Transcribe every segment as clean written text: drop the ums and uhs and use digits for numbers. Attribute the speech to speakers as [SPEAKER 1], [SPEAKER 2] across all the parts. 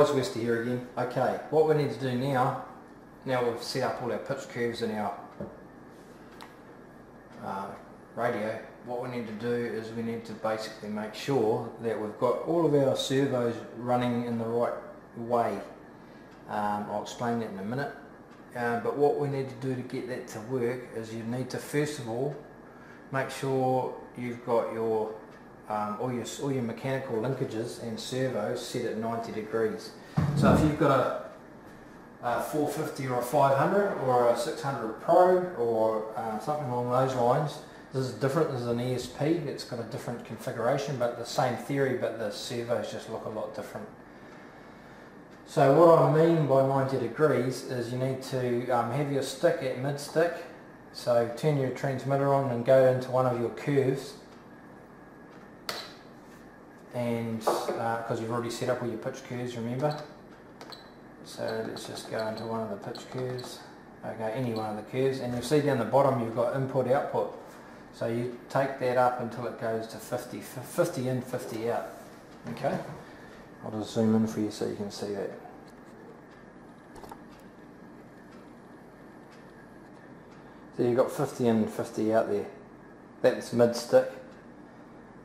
[SPEAKER 1] guys, Westy here again. Okay, what we need to do now we've set up all our pitch curves in our radio, what we need to do is we need to basically make sure that we've got all of our servos running in the right way. I'll explain that in a minute, but what we need to do to get that to work is you need to first of all make sure you've got your all your mechanical linkages and servos set at 90 degrees. So if you've got a 450 or a 500 or a 600 Pro or something along those lines, this is different. This is an ESP. It's got a different configuration, but the same theory, but the servos just look a lot different. So what I mean by 90 degrees is you need to have your stick at mid-stick. So turn your transmitter on and go into one of your curves, and because you've already set up all your pitch curves, remember. So let's just go into one of the pitch curves, okay, any one of the curves, and you'll see down the bottom you've got input output. So you take that up until it goes to 50 in, 50 out. Okay, I'll just zoom in for you so you can see that. So you've got 50 in, 50 out there. That's mid-stick.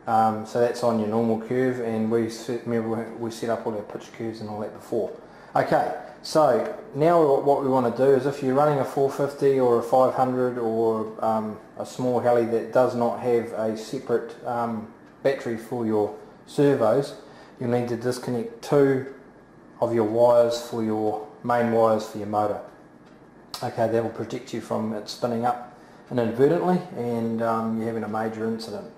[SPEAKER 1] So that's on your normal curve, and remember we set up all our pitch curves and all that before. Okay, so now what we want to do is, if you're running a 450 or a 500 or a small heli that does not have a separate battery for your servos, you'll need to disconnect two of your wires for your main wires for your motor. Okay, that will protect you from it spinning up inadvertently and you having a major incident,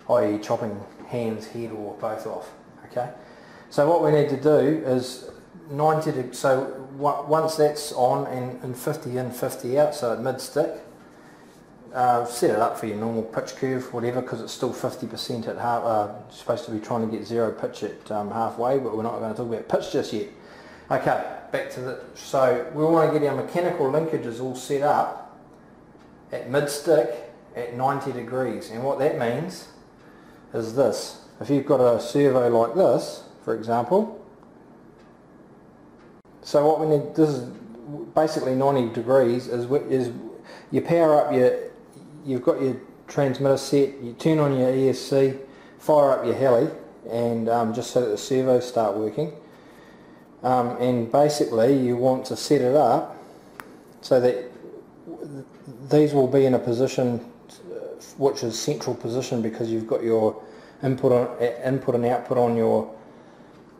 [SPEAKER 1] i.e. chopping hands, head or both off. Okay, so what we need to do is 90 to, so once that's on and 50 in, 50 out, so at mid-stick, set it up for your normal pitch curve, whatever, because it's still 50% at half, supposed to be trying to get zero pitch at halfway, but we're not going to talk about pitch just yet. Okay, back to the, so we want to get our mechanical linkages all set up at mid-stick at 90 degrees, and what that means is this. If you've got a servo like this, for example, so what we need, this is basically 90 degrees, is you power up you've got your transmitter set, you turn on your ESC, fire up your heli, and just so that the servos start working. And basically you want to set it up so that these will be in a position which is central position, because you've got your input and output on your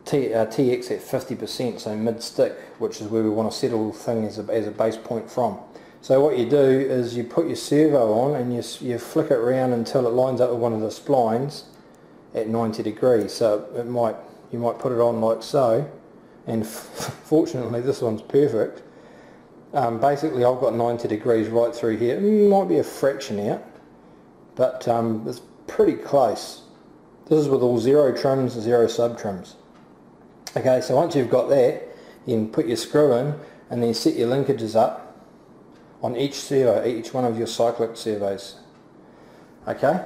[SPEAKER 1] TX at 50%, so mid-stick, which is where we want to settle the thing as a base point from. So what you do is you put your servo on and you flick it around until it lines up with one of the splines at 90 degrees. So you might put it on like so, and fortunately this one's perfect. Basically I've got 90 degrees right through here. It might be a fraction out, but it's pretty close. This is with all zero trims, zero sub trims. Okay, so once you've got that, you can put your screw in and then set your linkages up on each servo, each one of your Cyclic servos. Okay?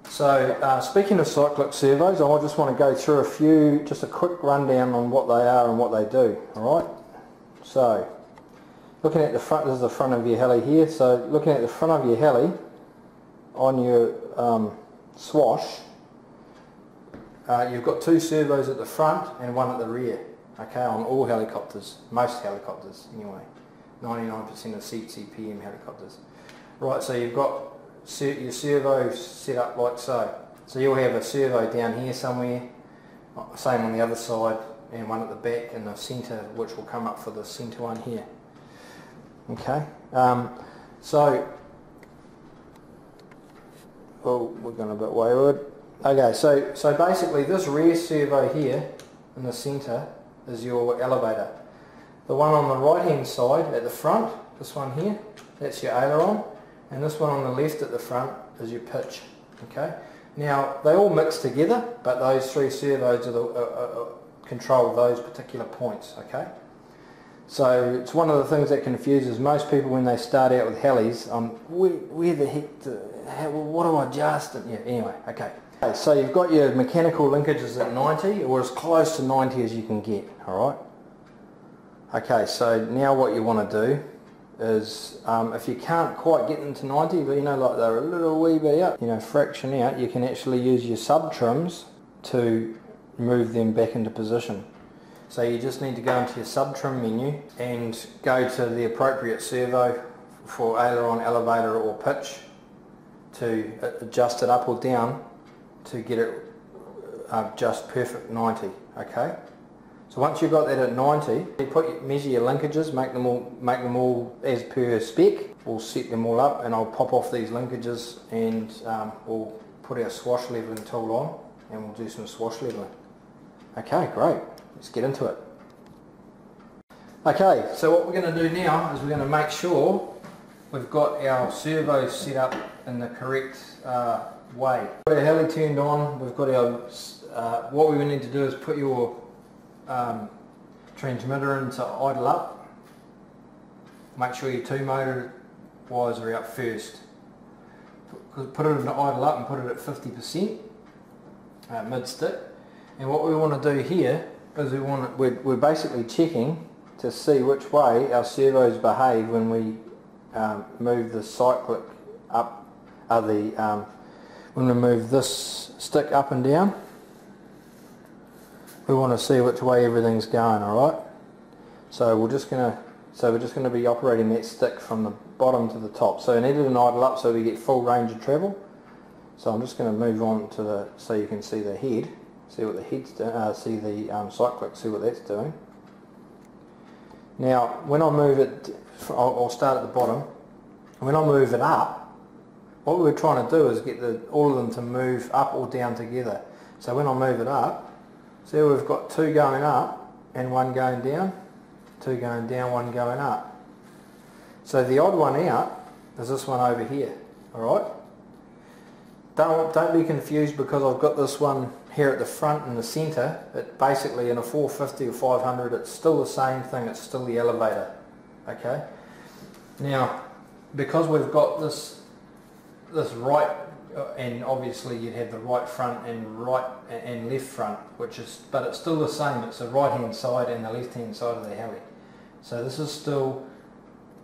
[SPEAKER 1] So speaking of Cyclic servos, I just want to go through just a quick rundown on what they are and what they do. Alright? So, looking at the front, this is the front of your heli here, so looking at the front of your heli, on your Swash, you've got two servos at the front and one at the rear, okay, on all helicopters, most helicopters anyway, 99% of CPM helicopters. Right, so you've got your servo set up like so. So you'll have a servo down here somewhere, same on the other side, and one at the back and the centre, which will come up for the centre one here. Okay, we're going a bit wayward. Okay, so basically this rear servo here in the centre is your elevator. The one on the right hand side at the front, this one here, that's your aileron, and this one on the left at the front is your pitch. Okay, now they all mix together, but those three servos are control those particular points. Okay, so it's one of the things that confuses most people when they start out with helis. Where the heck, what do I adjust? Yeah, anyway, okay. Okay, so you've got your mechanical linkages at 90, or as close to 90 as you can get, alright? Okay, so now what you want to do is, if you can't quite get them to 90, but you know, like they're a little wee bit out, you know, fraction out, you can actually use your sub trims to move them back into position. So you just need to go into your sub trim menu and go to the appropriate servo for aileron, elevator or pitch to adjust it up or down to get it just perfect 90, okay? So once you've got that at 90, you measure your linkages, make them all as per spec. We'll set them all up and I'll pop off these linkages and we'll put our swash leveling tool on and we'll do some swash leveling. Okay, great. Let's get into it. Okay, so what we're going to do now is we're going to make sure we've got our servos set up in the correct way. We've got our heli turned on, we've got our, what we need to do is put your transmitter into idle up. Make sure your 2 motor wires are out first. Put it into idle up and put it at 50% mid stick. And what we want to do here is we're basically checking to see which way our servos behave when we move the cyclic up, when we move this stick up and down. We want to see which way everything's going, alright? So we're just gonna be operating that stick from the bottom to the top. So I needed an idle up so we get full range of travel. So I'm just going to move on to the, so you can see the head, see what the head's doing, see the cyclic, see what that's doing. Now when I move it, I'll start at the bottom. When I move it up, what we're trying to do is get all of them to move up or down together. So when I move it up, see we've got 2 going up and 1 going down, 2 going down, 1 going up. So the odd one out is this one over here, alright? Don't be confused because I've got this one here at the front in the centre. It basically in a 450 or 500 it's still the same thing, it's still the elevator, okay? Now because we've got this right, and obviously you'd have the right front and left front, but it's still the same. It's the right hand side and the left hand side of the heli. So this is still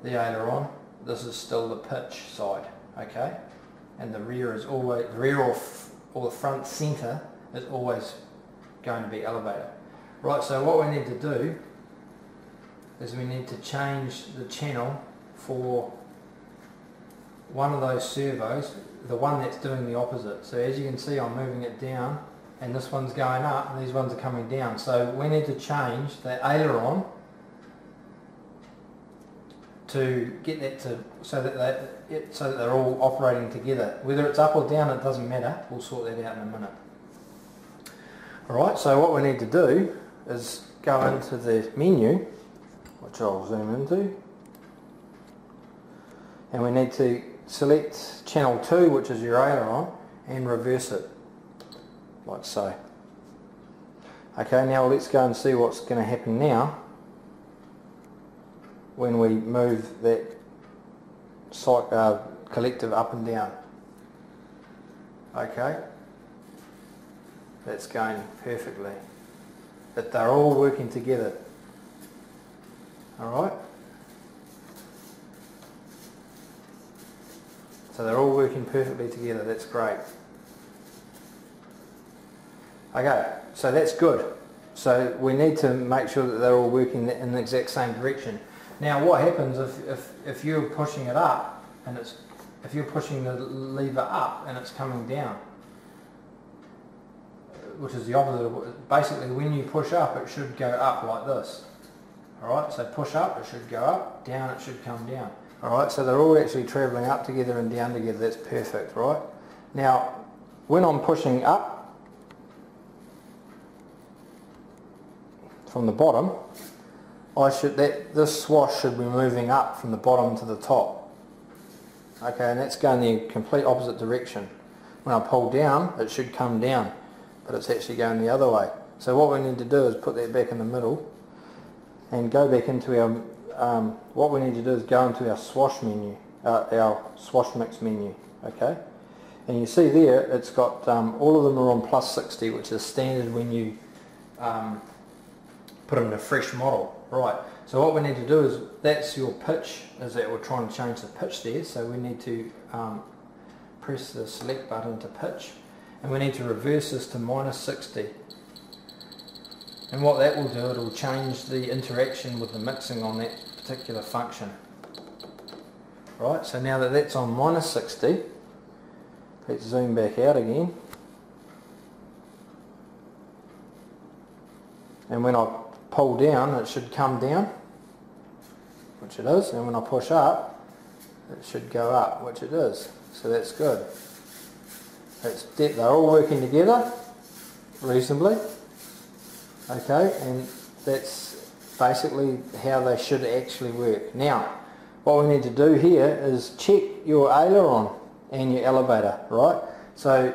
[SPEAKER 1] the aileron, this is still the pitch side, okay? And the rear is always, or the front centre is always going to be elevator. Right, so what we need to do is we need to change the channel for one of those servos, the one that's doing the opposite. So as you can see I'm moving it down and this one's going up and these ones are coming down. So we need to change the aileron to get that to, so that they're all operating together. Whether it's up or down it doesn't matter, we'll sort that out in a minute. Alright, so what we need to do is go into the menu, which I'll zoom into, and we need to select channel 2, which is your aileron, and reverse it, like so. Okay, now let's go and see what's going to happen now when we move that collective up and down. Okay, that's going perfectly, but they're all working together. Alright, so they're all working perfectly together, that's great. Okay, so that's good. So we need to make sure that they're all working in the exact same direction. Now what happens if you're pushing it up and if you're pushing the lever up and it's coming down, which is the opposite of, basically when you push up it should go up like this. Alright, so push up, it should go up, down it should come down. Alright, so they're all actually travelling up together and down together, that's perfect, right? Now when I'm pushing up from the bottom, this swash should be moving up from the bottom to the top. Okay, and that's going the complete opposite direction. When I pull down, it should come down, but it's actually going the other way. So what we need to do is put that back in the middle and go back into our, what we need to do is go into our swash menu, our swash mix menu, okay? And you see there, it's got, all of them are on plus 60, which is standard when you put in a fresh model. Right, so what we need to do is, that's your pitch, is that we're trying to change the pitch there, so we need to press the select button to pitch, and we need to reverse this to minus 60. And what that will do, it will change the interaction with the mixing on that particular function. Right, so now that that's on minus 60, let's zoom back out again. And when I pull down, it should come down, which it is, and when I push up, it should go up, which it is. So that's good. They're all working together reasonably. Okay, and that's basically how they should actually work. Now, what we need to do here is check your aileron and your elevator, right? So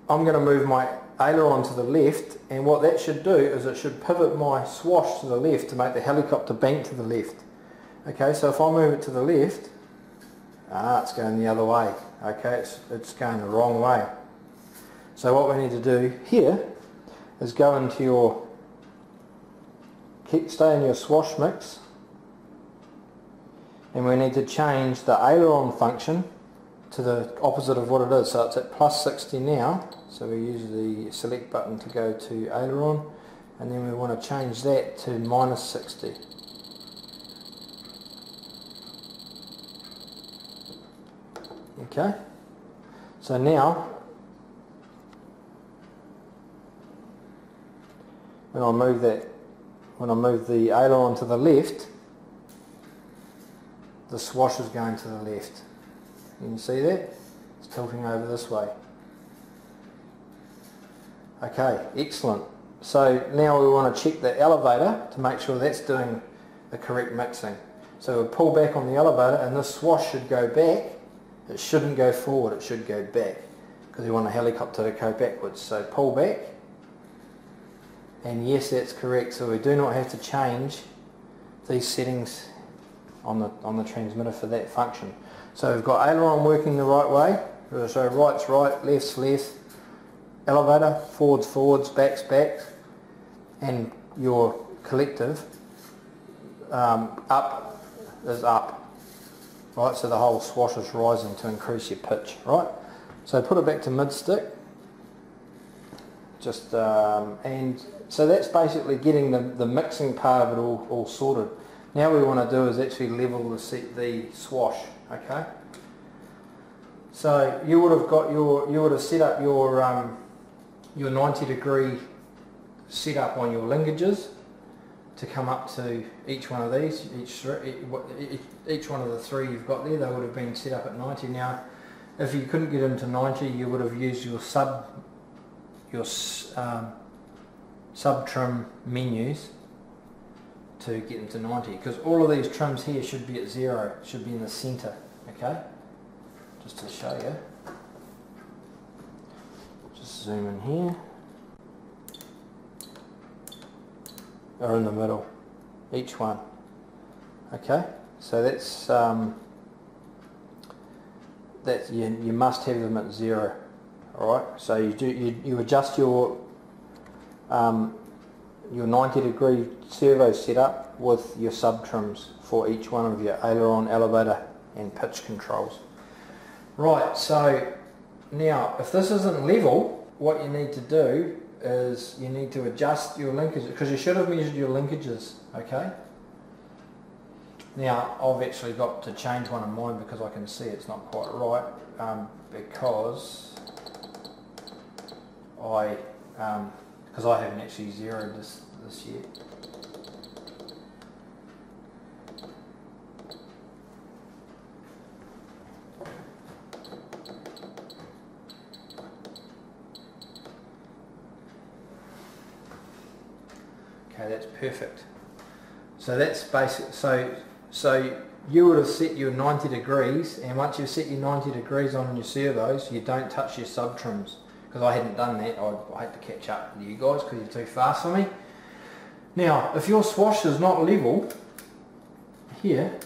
[SPEAKER 1] I'm going to move my aileron to the left, and what that should do is it should pivot my swash to the left to make the helicopter bank to the left. Okay, so if I move it to the left, it's going the other way. Okay, it's going the wrong way. So what we need to do here is go into your, stay in your swash mix, and we need to change the aileron function to the opposite of what it is. So it's at plus 60 now, so we use the select button to go to aileron, and then we want to change that to minus 60. Okay, so now when I move the aileron to the left, the swash is going to the left. You can see that? It's tilting over this way. Okay, excellent. So now we want to check the elevator to make sure that's doing the correct mixing. So we'll pull back on the elevator, and this swash should go back. It shouldn't go forward, it should go back, because we want a helicopter to go backwards. So pull back, and yes, that's correct. So we do not have to change these settings on the transmitter for that function. So we've got aileron working the right way, so right's right, left's left, elevator, forwards forwards, back's back, and your collective up is up. Right, so the whole swash is rising to increase your pitch. Right, so put it back to mid stick. Just and so that's basically getting the mixing part of it all sorted. Now what we want to do is actually level the swash. Okay. So you would have set up your 90-degree setup on your linkages to come up to each one of these. Each one of the three you've got there, they would have been set up at 90. Now, if you couldn't get into 90, you would have used your sub trim menus to get into 90, because all of these trims here should be at 0, should be in the center. Okay, just to show you, just zoom in here, or in the middle, each one. Okay, so that's you must have them at 0. All right, so you adjust your 90-degree servo setup with your sub trims for each one of your aileron, elevator and pitch controls. Right, so now if this isn't level, what you need to do is you need to adjust your linkages, because you should have measured your linkages. Okay, now I've actually got to change one of mine because I can see it's not quite right, because I haven't actually zeroed this yet. Okay, that's perfect. So that's basic. So you would have set your 90 degrees, and once you've set your 90 degrees on your servos, you don't touch your sub trims, because I hadn't done that. I had to catch up with you guys because you're too fast for me. Now, if your swash is not level here,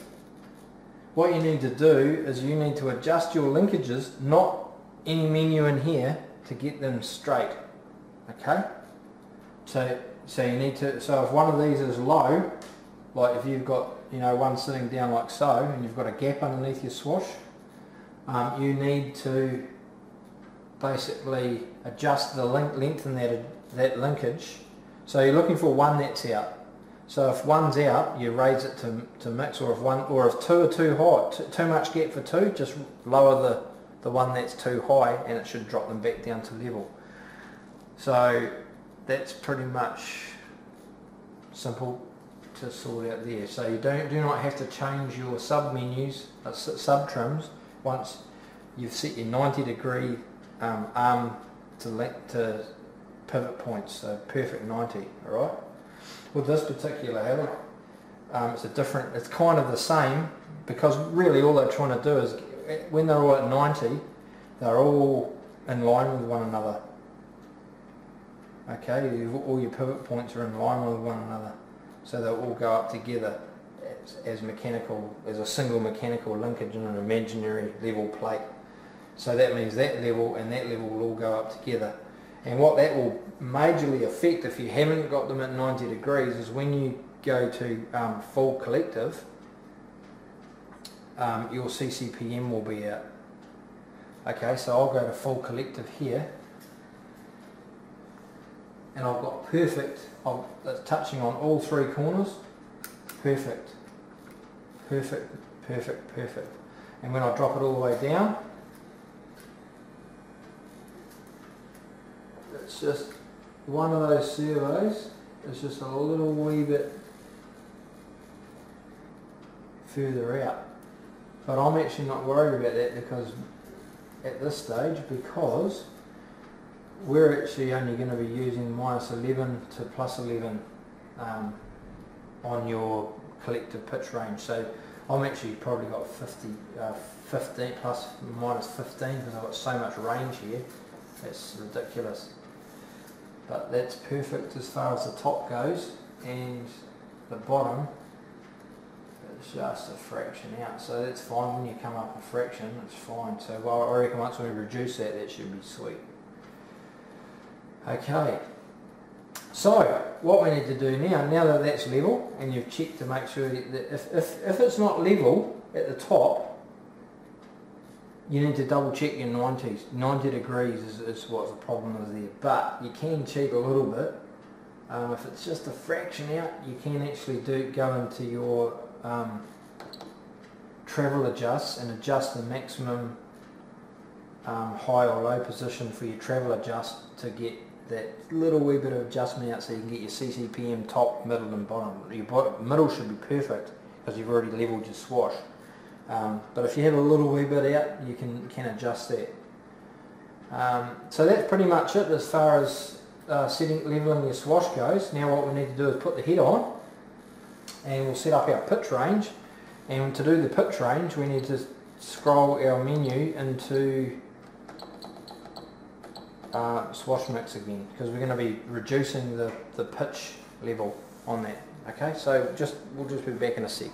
[SPEAKER 1] what you need to do is you need to adjust your linkages, not any menu in here to get them straight. Okay, so you need to, so if one of these is low, like if you've got, you know, one sitting down like so, and you've got a gap underneath your swash, you need to basically adjust the lengthen that linkage. So you're looking for one that's out. So if one's out, you raise it to mix, or if two are too high, too much gap for two, just lower the one that's too high, and it should drop them back down to level. So that's pretty much simple to sort out there. So you do not have to change your sub menus, sub trims, once you've set your 90-degree arm to pivot points. So perfect 90. All right. With this particular heli, it's kind of the same, because really all they're trying to do is, when they're all at 90, they're all in line with one another. Okay, all your pivot points are in line with one another, so they'll all go up together as a single mechanical linkage in an imaginary level plate. So that means that level and that level will all go up together. And what that will majorly affect, if you haven't got them at 90 degrees, is when you go to full collective, your CCPM will be out. Okay, so I'll go to full collective here, and I've got perfect, that's touching on all three corners, perfect, perfect, perfect, perfect. And when I drop it all the way down, it's just one of those servos, it's just a little wee bit further out. But I'm actually not worried about that at this stage, because we're actually only going to be using -11 to +11 on your collective pitch range. So I'm actually probably got 15 plus -15, because I've got so much range here. That's ridiculous. But that's perfect as far as the top goes, and the bottom is just a fraction out, so that's fine. When you come up a fraction, it's fine. So I reckon once we reduce that, that should be sweet. Okay, so what we need to do now that that's level, and you've checked to make sure that if it's not level at the top, you need to double check your 90s. 90 degrees is what the problem is there, but you can check a little bit. If it's just a fraction out, you can actually go into your travel adjust and adjust the maximum high or low position for your travel adjust to get that little wee bit of adjustment out, so you can get your CCPM top, middle and bottom. Your middle should be perfect because you've already leveled your swash. But if you have a little wee bit out, you can adjust that. So that's pretty much it as far as leveling your swash goes. Now what we need to do is put the head on, and we'll set up our pitch range. And to do the pitch range, we need to scroll our menu into Swash Mix again, because we're going to be reducing the pitch level on that. Okay, so we'll just be back in a sec.